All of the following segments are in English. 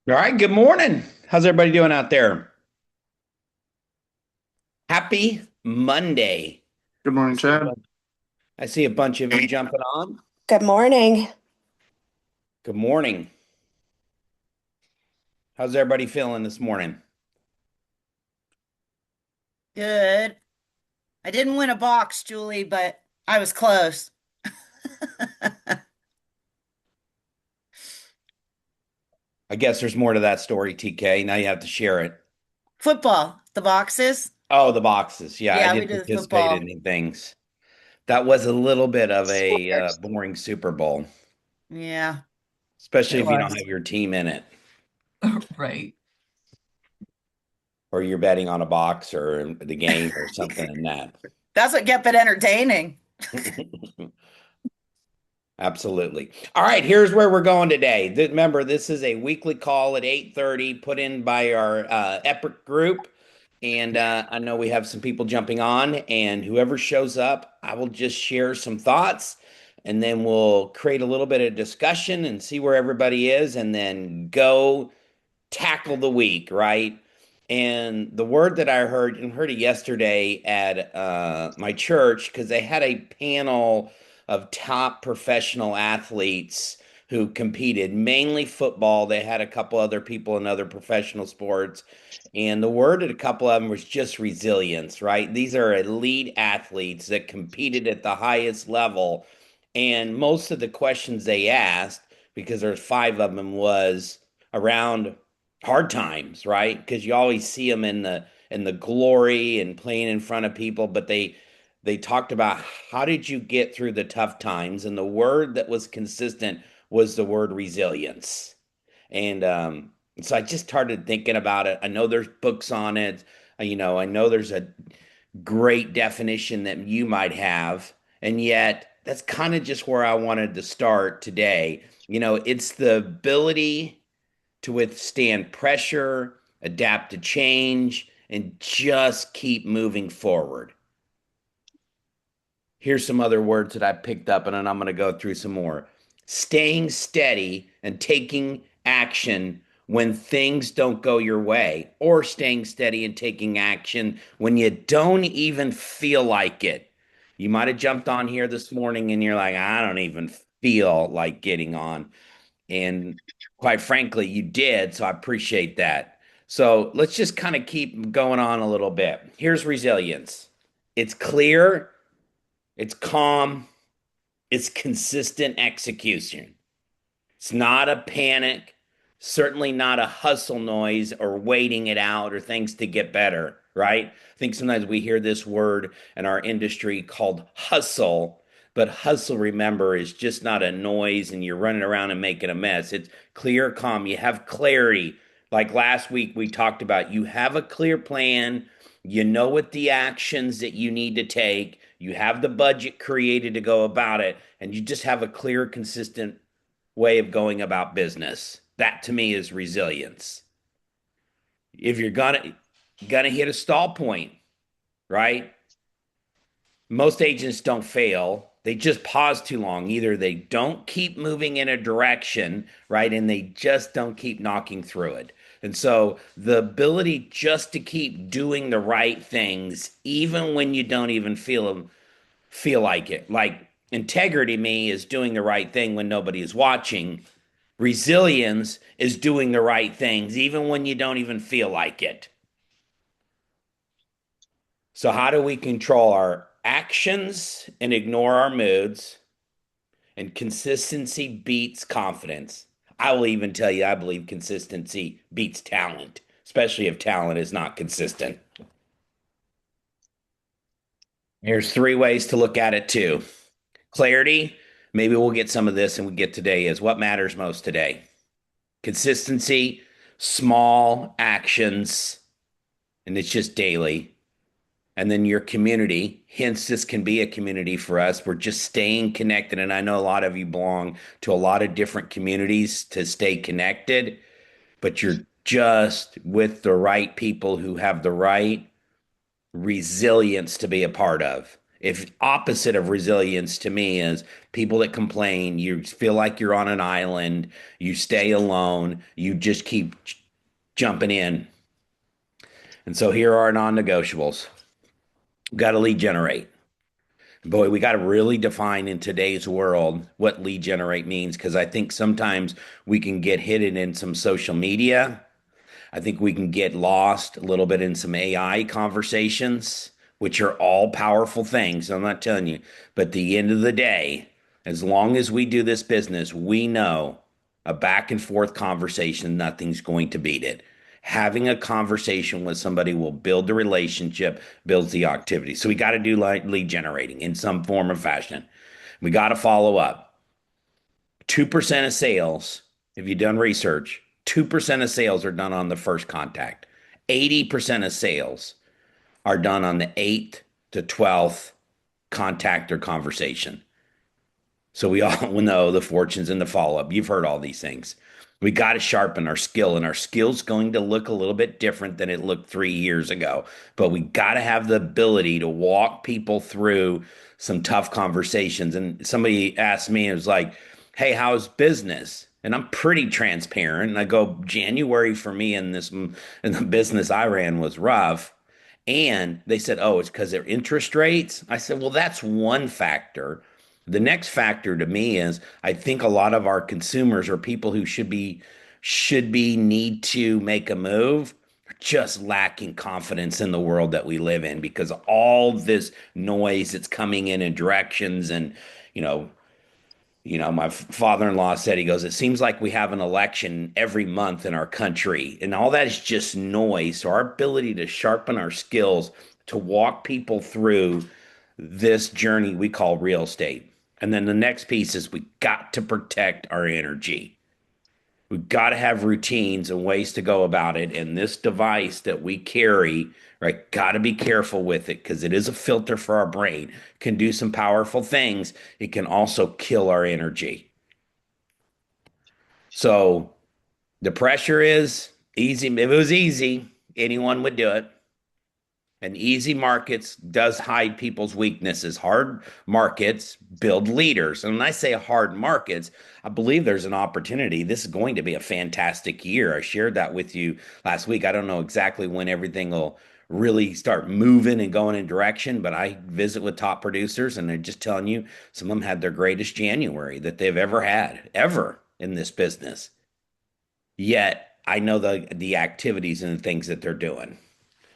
All right, good morning. How's everybody doing out there? Happy Monday. Good I morning, see a Chad. bunch, I see a bunch of you jumping on. Good morning. Good morning. How's everybody feeling this morning? Good. I didn't win a box, Julie, but I was close. I guess there's more to that story, TK. Now you have to share it. Football, the boxes. Oh, the boxes. Yeah, I Yeah, we did did participate football. in things. That was a little bit of a Sports. boring Super Bowl, Yeah, especially it if you don't was. have your team in it Right. or you're betting on a box or the game or something in that. That's what kept it entertaining. Absolutely. All right, here's where we're going today. Remember, this is a weekly call at 8:30 put in by our Epic group. And I know we have some people jumping on, and whoever shows up, I will just share some thoughts, and then we'll create a little bit of discussion and see where everybody is, and then go tackle the week, right? And the word that I heard and heard it yesterday at my church because they had a panel of top professional athletes who competed, mainly football. They had a couple other people in other professional sports. And the word at a couple of them was just resilience, right? These are elite athletes that competed at the highest level. And most of the questions they asked, because there's five of them, was around hard times, right? Because you always see them in the glory and playing in front of people, but they talked about how did you get through the tough times, and the word that was consistent was the word resilience. And so I just started thinking about it. I know there's books on it. I know there's a great definition that you might have, and yet that's kind of just where I wanted to start today. It's the ability to withstand pressure, adapt to change, and just keep moving forward. Here's some other words that I picked up, and then I'm going to go through some more. Staying steady and taking action when things don't go your way, or staying steady and taking action when you don't even feel like it. You might have jumped on here this morning and you're like, I don't even feel like getting on. And quite frankly, you did. So I appreciate that. So let's just kind of keep going on a little bit. Here's resilience. It's clear, it's calm, it's consistent execution. It's not a panic, certainly not a hustle noise or waiting it out or things to get better, right? I think sometimes we hear this word in our industry called hustle, but hustle, remember, is just not a noise and you're running around and making a mess. It's clear, calm. You have clarity. Like last week, we talked about you have a clear plan. You know what the actions that you need to take. You have the budget created to go about it, and you just have a clear, consistent way of going about business. That to me is resilience. If you're gonna hit a stall point, right? Most agents don't fail. They just pause too long. Either they don't keep moving in a direction, right? And they just don't keep knocking through it. And so the ability just to keep doing the right things, even when you don't even feel like it. Like integrity to me is doing the right thing when nobody is watching. Resilience is doing the right things, even when you don't even feel like it. So, how do we control our actions and ignore our moods? And consistency beats confidence. I will even tell you, I believe consistency beats talent, especially if talent is not consistent. Here's three ways to look at it, too. Clarity, maybe we'll get some of this and we get today, is what matters most today. Consistency, small actions, and it's just daily. And then your community, hence, this can be a community for us. We're just staying connected. And I know a lot of you belong to a lot of different communities to stay connected, but you're just with the right people who have the right resilience to be a part of. If opposite of resilience to me is people that complain, you feel like you're on an island, you stay alone, you just keep jumping in. And so here are our non-negotiables. Got to lead generate. Boy, we got to really define in today's world what lead generate means because I think sometimes we can get hidden in some social media. I think we can get lost a little bit in some AI conversations, which are all powerful things. I'm not telling you, but at the end of the day, as long as we do this business, we know a back and forth conversation, nothing's going to beat it. Having a conversation with somebody will build the relationship, builds the activity. So we got to do like lead generating in some form or fashion. We got to follow up. 2% of sales, if you've done research, 2% of sales are done on the first contact. 80% of sales are done on the 8th to 12th contact or conversation. So we all know the fortunes in the follow up. You've heard all these things. We got to sharpen our skill, and our skill's going to look a little bit different than it looked 3 years ago. But we got to have the ability to walk people through some tough conversations. And somebody asked me, it was like, hey, how's business? And I'm pretty transparent. And I go, January for me in the business I ran was rough. And they said, oh, it's because their interest rates. I said, well, that's one factor. The next factor to me is I think a lot of our consumers or people who should be need to make a move are just lacking confidence in the world that we live in because all this noise that's coming in directions and you know my father-in-law said, he goes, it seems like we have an election every month in our country, and all that is just noise. So our ability to sharpen our skills to walk people through this journey we call real estate. And then the next piece is we got to protect our energy. We've got to have routines and ways to go about it. And this device that we carry, right, got to be careful with it because it is a filter for our brain. It can do some powerful things. It can also kill our energy. So the pressure is easy. If it was easy, anyone would do it. And easy markets does hide people's weaknesses. Hard markets build leaders. And when I say hard markets, I believe there's an opportunity. This is going to be a fantastic year. I shared that with you last week. I don't know exactly when everything will really start moving and going in direction, but I visit with top producers and they're just telling you some of them had their greatest January that they've ever had, ever in this business. Yet I know the activities and the things that they're doing.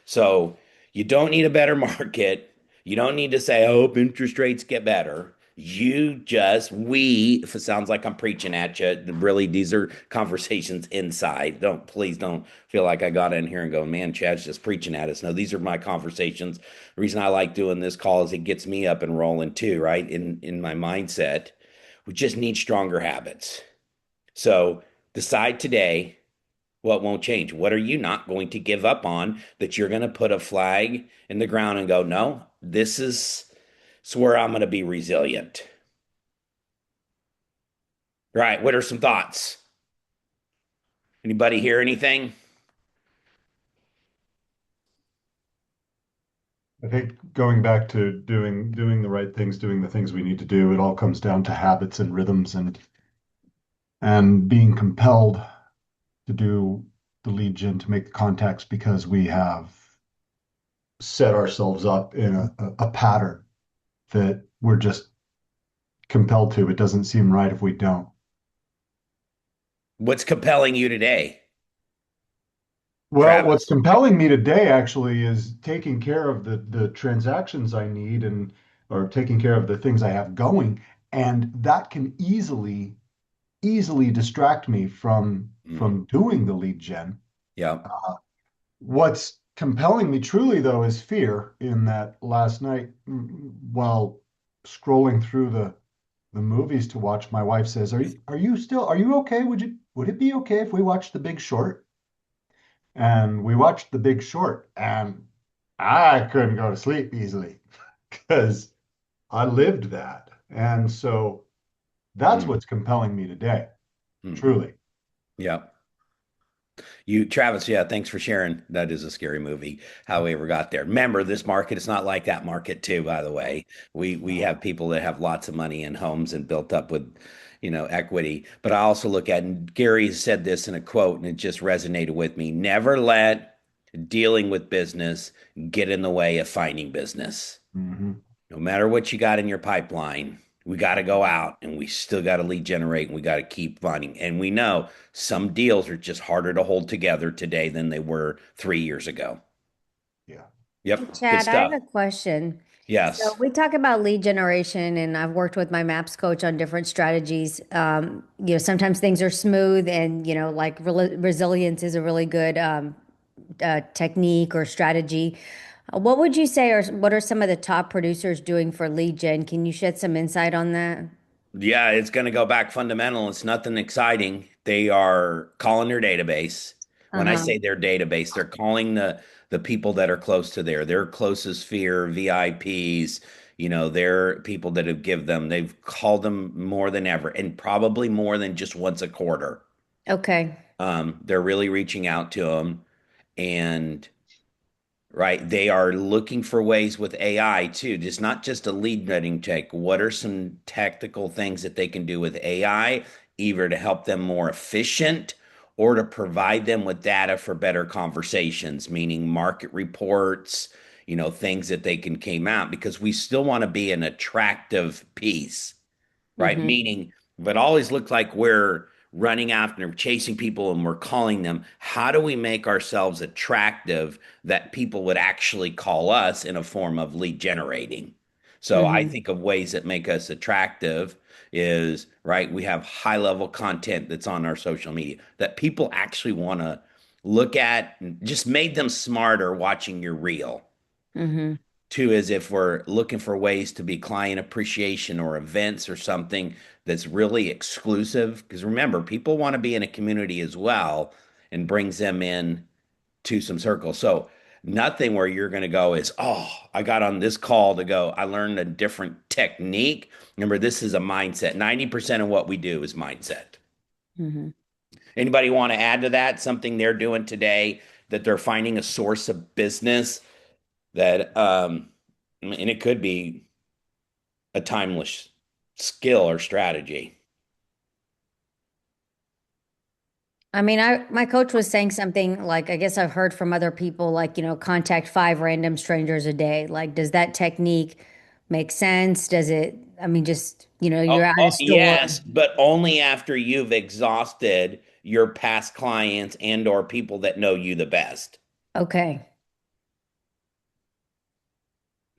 So you don't need a better market. You don't need to say, I hope interest rates get better. If it sounds like I'm preaching at you, really, these are conversations inside. Please don't feel like I got in here and go, man, Chad's just preaching at us. No, these are my conversations. The reason I like doing this call is it gets me up and rolling too, right? In my mindset, we just need stronger habits. So decide today what won't change? What are you not going to give up on that you're going to put a flag in the ground and go, no, this is where I'm going to be resilient. Right. What are some thoughts? Anybody hear anything? I think going back to doing the right things, doing the things we need to do, it all comes down to habits and rhythms and being compelled to do the lead gen to make the contacts because we have set ourselves up in a pattern that we're just compelled to. It doesn't seem right if we don't. What's compelling you today, Well, what's Travis? compelling me today actually is taking care of the transactions I need and or taking care of the things I have going, and that can easily distract me Mm, from doing the lead gen. yeah. What's compelling me truly though is fear in that last night while scrolling through the movies to watch, my wife says, are you okay? Would it be okay if we watched The Big Short? And we watched The Big Short, and I couldn't go to sleep easily because I lived that. And so that's Mm, what's compelling me today, mhm. truly. Yeah. Travis, yeah, thanks for sharing. That is a scary movie, how we ever got there. Remember, this market is not like that market too, by the way. We No. have people that have lots of money in homes and built up with, equity. But I also look at, and Gary said this in a quote, and it just resonated with me. Never let dealing with business get in the way of finding business. Hmm. No matter what you got in your pipeline, we got to go out and we still got to lead generate and we got to keep finding. And we know some deals are just harder to hold together today than they were 3 years ago. Yeah. Yep. Good Chad, I have stuff. a question. So Yes. we talk about lead generation, and I've worked with my MAPS coach on different strategies. Sometimes things are smooth, and like resilience is a really good technique or strategy. What would you say, or what are some of the top producers doing for lead gen? Can you shed some insight on that? Yeah, it's going to go back fundamental. It's nothing exciting. They are calling their database. When I Uh-huh. say their database, they're calling the people that are close to their closest sphere, VIPs, their people that have give them. They've called them more than ever, and probably more than just once a quarter. Okay. They're really reaching out to them, and right, they are looking for ways with AI too. It's not just a lead getting check. What are some tactical things that they can do with AI, either to help them more efficient or to provide them with data for better conversations, meaning market reports, things that they can came out because we still want to be an attractive piece, right? Mm-hmm. Meaning, if it always looks like we're running after chasing people and we're calling them, how do we make ourselves attractive that people would actually call us in a form of lead generating? So I Mm-hmm. think of ways that make us attractive is right. We have high level content that's on our social media that people actually want to look at and just made them smarter watching your reel. Mm-hmm. Two is if we're looking for ways to be client appreciation or events or something that's really exclusive. Because remember, people want to be in a community as well and brings them in to some circles. So nothing where you're going to go is, oh, I got on this call to go, I learned a different technique. Remember, this is a mindset. 90% of what we do is mindset. Mm-hmm. Anybody want to add to that? Something they're doing today that they're finding a source of business that and it could be a timeless skill or strategy. I mean, my coach was saying something like, I guess I've heard from other people, like, contact 5 random strangers a day. Like, does that technique make sense? Does it, I mean, just, Oh, you're at a oh, store. yes, but only after you've exhausted your past clients and or people that know you the best. Okay.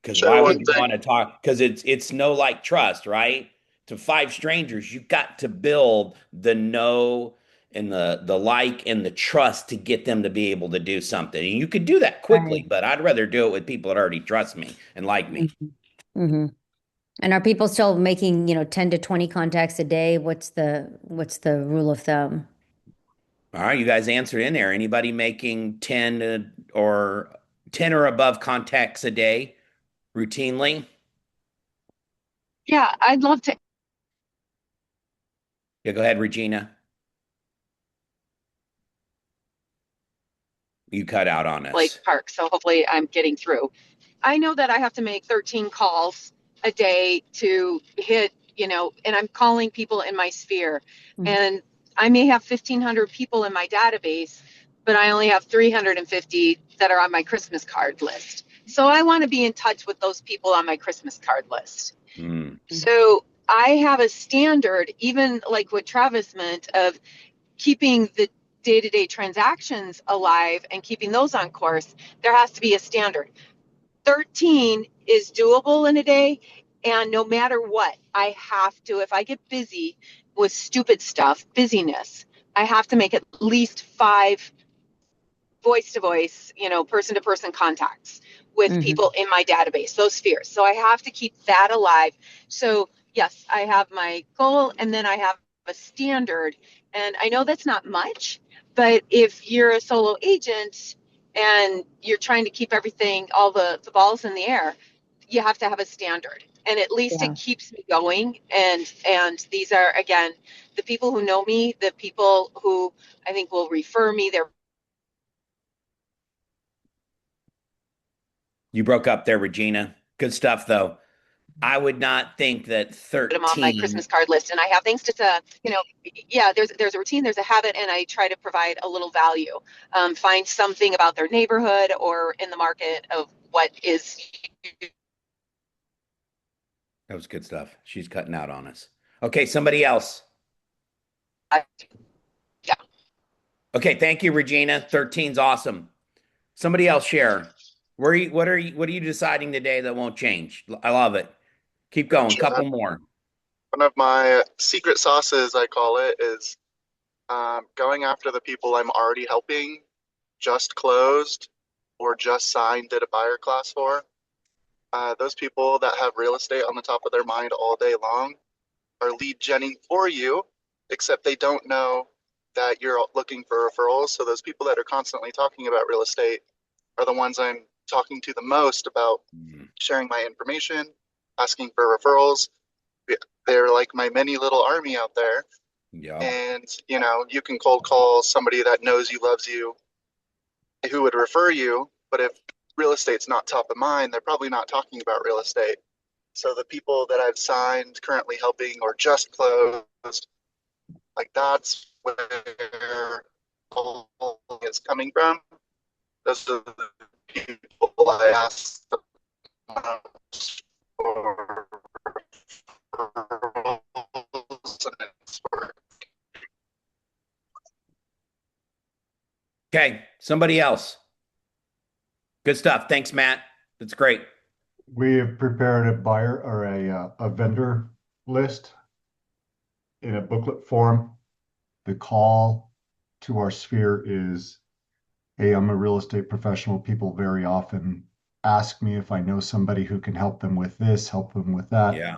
Because why So would one you thing, want to talk? Because it's no like trust, right? To five strangers, you got to build the know and the like and the trust to get them to be able to do something. And you could do that quickly, Right. but I'd rather do it with people that already trust me and like me. Mm-hmm. And are people still making, 10 to 20 contacts a day? What's the rule of thumb? All right, you guys answered in there. Anybody making 10 or above contacts a day routinely? yeah, I'd love to Yeah, go ahead, Regina. You cut out on Lake us. Park, so hopefully I'm getting through. I know that I have to make 13 calls a day to hit, and I'm calling people in my sphere. Mhm. And I may have 1,500 people in my database, but I only have 350 that are on my Christmas card list. So I want to be in touch with those people on my Christmas card list. Hmm. So I have a standard, even like what Travis meant, of keeping the day-to-day transactions alive and keeping those on course. There has to be a standard. 13 is doable in a day, and no matter what, I have to, if I get busy with stupid stuff, busyness, I have to make at least 5 voice to voice, person to person contacts with Mhm. people in my database, those spheres. So I have to keep that alive. So yes, I have my goal and then I have a standard. And I know that's not much, but if you're a solo agent and you're trying to keep everything, all the balls in the air, you have to have a standard. and at least Yeah. it keeps me going. And these are, again, the people who know me, the people who I think will refer me. They're You broke up there, Regina. Good stuff, though. I would not think that put them on my 13. Christmas card list, and I have things to, yeah, there's a routine, there's a habit, and I try to provide a little value. Find something about their neighborhood or in the market of what is. That was good stuff. She's cutting out on us. Okay, somebody else. Yeah. Okay, thank you, Regina. 13's awesome. Somebody else share. What are you deciding today that won't change? I love it. Keep going. Couple more. One of my secret sauces, I call it, is going after the people I'm already helping, just closed, or just signed, did a buyer class for. Those people that have real estate on the top of their mind all day long are lead genning for you, except they don't know that you're looking for referrals. So those people that are constantly talking about real estate are the ones I'm talking to the most about sharing my information, asking for referrals. They're like my mini little army out there. Yeah. And, you can cold call somebody that knows you, loves you, who would refer you. But if real estate's not top of mind, they're probably not talking about real estate. So the people that I've signed, currently helping, or just closed, like that's where all is coming from. Those are the people I ask the most for referrals, and it's worked. Okay, somebody else. Good stuff. Thanks, Matt. That's great. We have prepared a buyer or a vendor list in a booklet form. The call to our sphere is, hey, I'm a real estate professional. People very often ask me if I know somebody who can help them with this, help them with that. Yeah.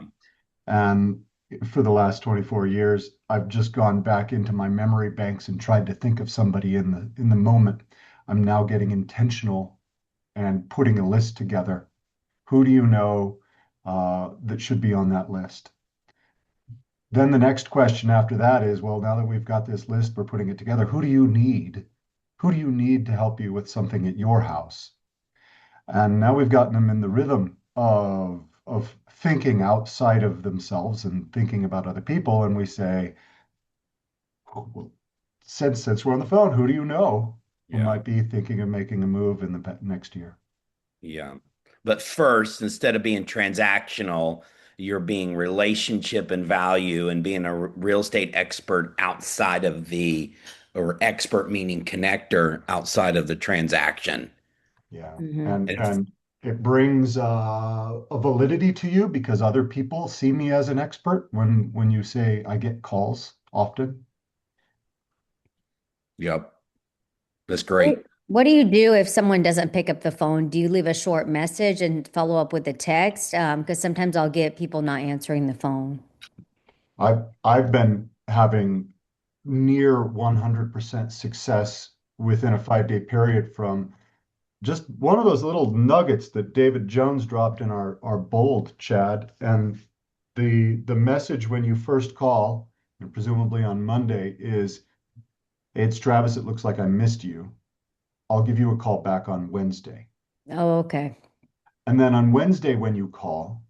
And for the last 24 years, I've just gone back into my memory banks and tried to think of somebody in the moment. I'm now getting intentional and putting a list together. Who do you know that should be on that list? Then the next question after that is, well, now that we've got this list, we're putting it together. Who do you need? Who do you need to help you with something at your house? And now we've gotten them in the rhythm of thinking outside of themselves and thinking about other people. And we say, well, since we're on the phone, who do you know who Yeah. might be thinking of making a move in the next year? Yeah. But first, instead of being transactional, you're being relationship and value and being a real estate expert outside of or expert meaning connector outside of the transaction. Yeah. Mhm. And it brings a validity to you because other people see me as an expert when you say I get calls often. Yep. That's great. What do you do if someone doesn't pick up the phone? Do you leave a short message and follow up with a text? Because sometimes I'll get people not answering the phone. I've been having near 100% success within a 5-day period from just one of those little nuggets that David Jones dropped in our bold, Chad. And the message when you first call, and presumably on Monday, is, hey, it's Travis, it looks like I missed you. I'll give you a call back on Wednesday. Oh, okay. And then on Wednesday, when you call,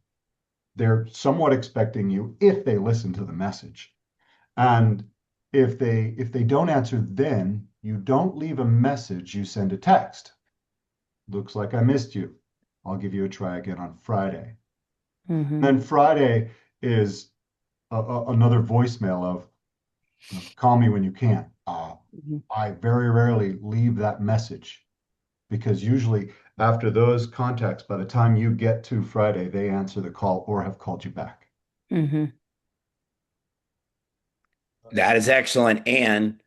they're somewhat expecting you if they listen to the message. And if they don't answer, then you don't leave a message, you send a text. Looks like I missed you. I'll give you a try again on Friday. Mhm. Then Friday is another voicemail of, call me when you can. Mhm. I very rarely leave that message because usually after those contacts, by the time you get to Friday, they answer the call or have called you back. Mhm. That is excellent. And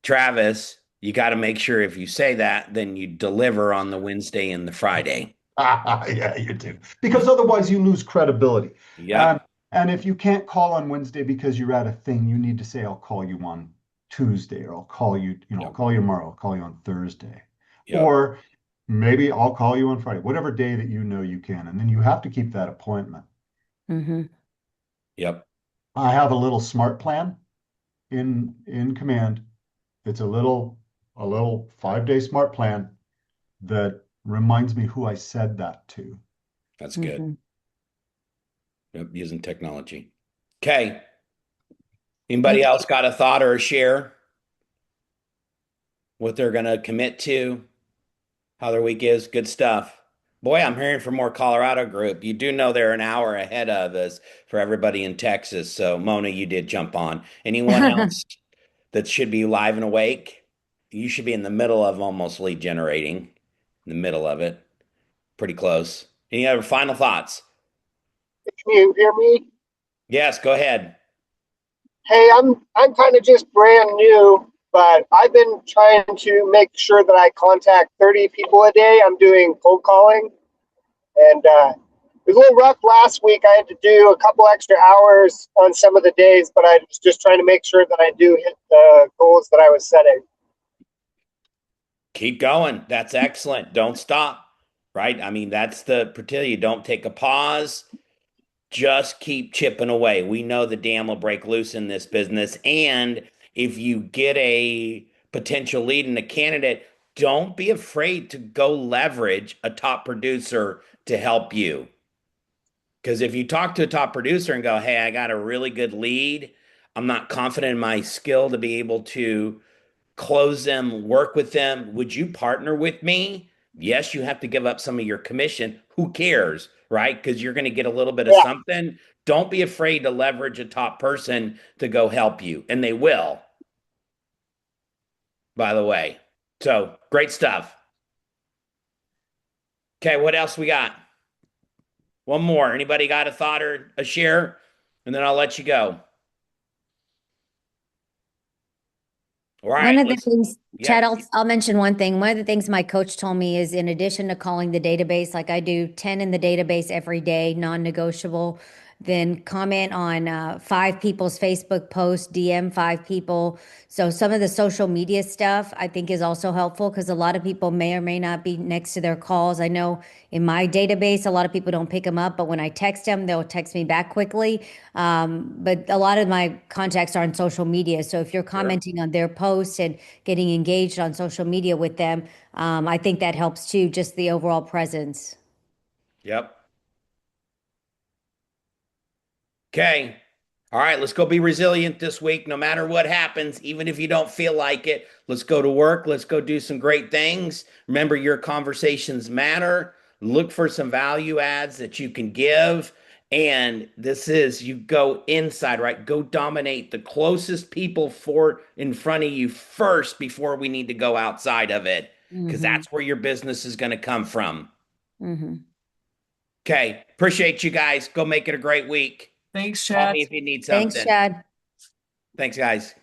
Travis, you got to make sure if you say that, then you deliver on the Wednesday and the Friday. Yeah, you do. Because otherwise you lose credibility. Yep. And if you can't call on Wednesday because you're at a thing, you need to say, I'll call you on Tuesday, or I'll call you, I'll Yep. call you tomorrow, I'll call you on Thursday. Yep. Or maybe I'll call you on Friday, whatever day that you know you can. And then you have to keep that appointment. Mm-hmm. Yep. I have a little smart plan in command. It's a little 5-day smart plan that reminds me who I said that to. That's good. Mm-hmm. Yep. Using technology. Okay. Anybody else got a thought or a share? What they're going to commit to? How their week is? Good stuff. Boy, I'm hearing from more Colorado group. You do know they're an hour ahead of us for everybody in Texas. So, Mona, you did jump on. Anyone else that should be live and awake? You should be in the middle of almost lead generating, in the middle of it. Pretty close. Any other final thoughts? Can you hear me? Yes, go ahead. Hey, I'm kind of just brand new, but I've been trying to make sure that I contact 30 people a day. I'm doing cold calling, and it was a little rough last week. I had to do a couple extra hours on some of the days, but I was just trying to make sure that I do hit the goals that I was setting. Keep going. That's excellent. Don't stop. Right? I mean, that's the particular. You don't take a pause. Just keep chipping away. We know the dam will break loose in this business. And if you get a potential lead in a candidate, don't be afraid to go leverage a top producer to help you. Because if you talk to a top producer and go, hey, I got a really good lead, I'm not confident in my skill to be able to close them, work with them. Would you partner with me? Yes, you have to give up some of your commission. Who cares, right? Because you're going to get a little bit of Yeah, something. Don't be afraid to leverage a top person to go help you. And they will, by the way. So great stuff. Okay, what else we got? One more. Anybody got a thought or a share? And then I'll let you go. All right. One of the things, Chad, Yeah. I'll mention one thing. One of the things my coach told me is in addition to calling the database, like I do 10 in the database every day, non-negotiable, then comment on 5 people's Facebook posts, DM 5 people. So some of the social media stuff I think is also helpful because a lot of people may or may not be next to their calls. I know in my database, a lot of people don't pick them up, but when I text them, they'll text me back quickly. But a lot of my contacts are on social media. So if you're commenting on their posts and getting engaged on social media with them, I think that helps too, just the overall presence. Yep. Okay. All right, let's go be resilient this week, no matter what happens, even if you don't feel like it. Let's go to work. Let's go do some great things. Remember, your conversations matter. Look for some value adds that you can give. And this is you go inside, right? Go dominate the closest people for in front of you first before we need to go outside of it, because Mm-hmm. that's where your business is going to come from. Mm-hmm. Okay. Appreciate you guys. Go make it a great week. Thanks, Call Chad. me if you need Thanks, something. Chad. Thanks, guys.